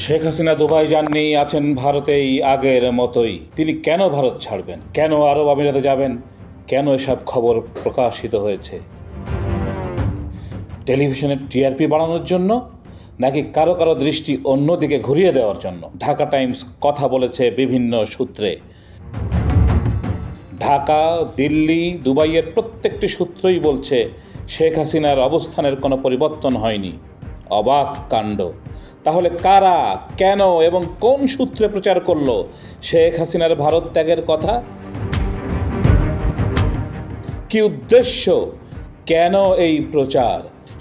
Sheikh Hasina Dubai যাননি, আছেন ভারতেই আগের মতোই। তিনি কেন ভারত ছাড়বেন? কেন আরব আমিরাতে যাবেন? কেন এসব খবর প্রকাশিত হয়েছে? টেলিভিশনের টিআরপি বাড়ানোর জন্য, নাকি কারো কারো দৃষ্টি অন্যদিকে ঘুরিয়ে দেওয়ার জন্য? ঢাকা টাইমস কথা বলেছে বিভিন্ন সূত্রে। ঢাকা, দিল্লি, দুবাইয়ের প্রত্যেকটি সূত্রই বলছে শেখ হাসিনার অবস্থানের কোনো পরিবর্তন হয়নি। অবাক কাণ্ড। তাহলে কারা, কেন এবং কোন সূত্রে প্রচার করলো শেখ হাসিনার ভারত ত্যাগের কথা? কি উদ্দেশ্য? কেন এই প্রচার?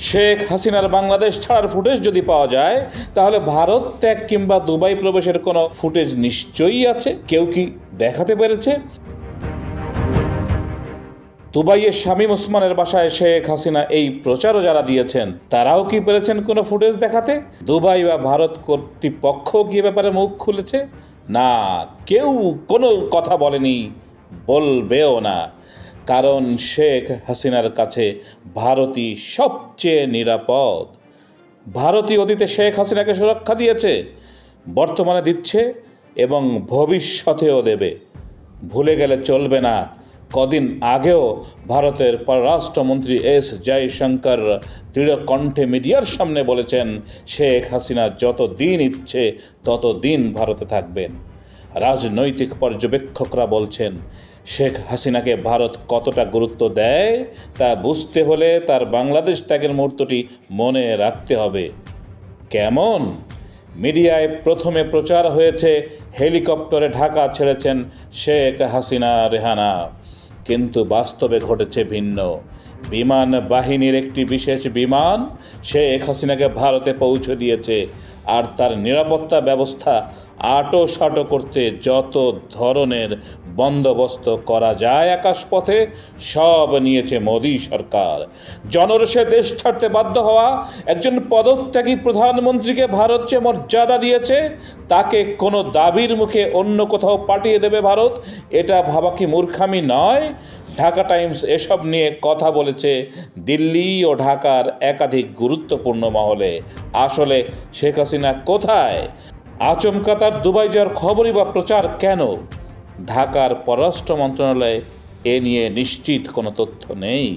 শেখ হাসিনার বাংলাদেশ ছাড়ার ফুটেজ যদি পাওয়া যায়, তাহলে ভারত ত্যাগ কিংবা দুবাই প্রবেশের কোনো ফুটেজ নিশ্চয়ই আছে। কেউ কি দেখাতে পেরেছে? দুবাইয়ের শামীম ওসমানের বাসায় শেখ হাসিনা এই প্রচারও যারা দিয়েছেন, তারাও কি পেরেছেন কোনো ফুটেজ দেখাতে? দুবাই বা ভারত কর্তৃপক্ষ কি ব্যাপারে মুখ খুলেছে? না, কেউ কোনো কথা বলেনি, বলবেও না। কারণ শেখ হাসিনার কাছে ভারতই সবচেয়ে নিরাপদ। ভারতই অতীতে শেখ হাসিনাকে সুরক্ষা দিয়েছে, বর্তমানে দিচ্ছে এবং ভবিষ্যতেও দেবে। ভুলে গেলে চলবে না, কদিন আগেও ভারতের পররাষ্ট্রমন্ত্রী এস জয়শঙ্কর দৃঢ় কণ্ঠে মিডিয়ার সামনে বলেছেন, শেখ হাসিনা যত দিন ইচ্ছে তত দিন ভারতে থাকবেন। রাজনৈতিক পর্যবেক্ষকরা বলছেন, শেখ হাসিনাকে ভারত কতটা গুরুত্ব দেয় তা বুঝতে হলে তার বাংলাদেশ ত্যাগের মুহূর্তটি মনে রাখতে হবে। কেমন? মিডিয়ায় প্রথমে প্রচার হয়েছে হেলিকপ্টারে ঢাকা ছেড়েছেন শেখ হাসিনা রেহানা, কিন্তু বাস্তবে ঘটেছে ভিন্ন। বিমান বাহিনীর একটি বিশেষ বিমান শেখ হাসিনাকে ভারতে পৌঁছে দিয়েছে, আর তার নিরাপত্তা ব্যবস্থা আঁটোসাঁটো করতে যত ধরনের বন্দোবস্ত করা যায় আকাশপথে, সব নিয়েছে মোদী সরকার। জনরোষে দেশ ছাড়তে বাধ্য হওয়া একজন পদত্যাগী প্রধানমন্ত্রীকে ভারত যে মর্যাদা দিয়েছে, তাকে কোনো দাবির মুখে অন্য কোথাও পাঠিয়ে দেবে ভারত, এটা ভাবা কি মূর্খামি নয়? ঢাকা টাইমস এসব নিয়ে কথা বলেছে দিল্লি ও ঢাকার একাধিক গুরুত্বপূর্ণ মহলে। আসলে শেখ হাসিনা কোথায়? আচমকা তার দুবাই যাওয়ার খবরই বা প্রচার কেন? ঢাকার পররাষ্ট্র মন্ত্রণালয়ে এ নিয়ে নিশ্চিত কোনো তথ্য নেই।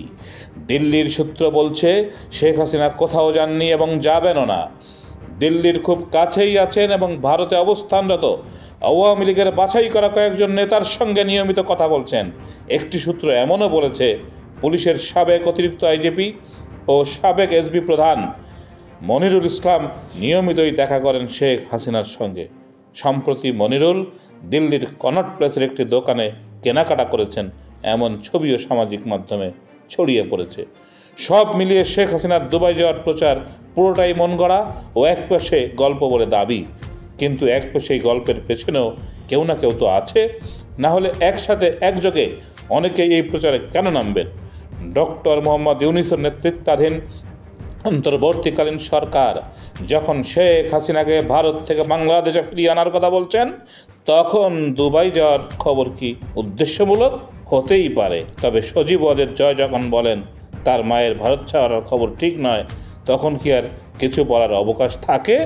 দিল্লির সূত্র বলছে শেখ হাসিনা কোথাও যাননি এবং যাবেনও না। দিল্লির খুব কাছেই আছেন এবং ভারতে অবস্থানরত আওয়ামী লীগের বাছাই করা কয়েকজন নেতার সঙ্গে নিয়মিত কথা বলছেন। একটি সূত্র এমনও বলেছে, পুলিশের সাবেক অতিরিক্ত আইজিপি ও সাবেক এসবি প্রধান মনিরুল ইসলাম নিয়মিতই দেখা করেন শেখ হাসিনার সঙ্গে। সম্প্রতি মনিরুল দিল্লির কনট প্লেসের একটি দোকানে কেনাকাটা করেছেন, এমন ছবিও সামাজিক মাধ্যমে ছড়িয়ে পড়েছে। সব মিলিয়ে শেখ হাসিনার দুবাই যাওয়ার প্রচার পুরোটাই মন গড়া ও এক পাশে গল্প বলে দাবি। কিন্তু এক পাশে এই গল্পের পেছনেও কেউ না কেউ তো আছে, না হলে একসাথে একযোগে অনেকেই এই প্রচারে কেন নামবেন? ডক্টর মোহাম্মদ ইউনূসের নেতৃত্বাধীন অন্তর্বর্তীকালীন সরকার যখন শেখ হাসিনাকে ভারত থেকে বাংলাদেশে ফিরিয়ে আনার কথা বলছেন, তখন দুবাই যাওয়ার খবর কি উদ্দেশ্যমূলক? হতেই পারে। তবে সজীব ওয়াজেদ জয় যখন বলেন তার মায়ের ভারত ছাড়ার খবর ঠিক নয়, তখন কি আর কিছু বলার অবকাশ থাকে?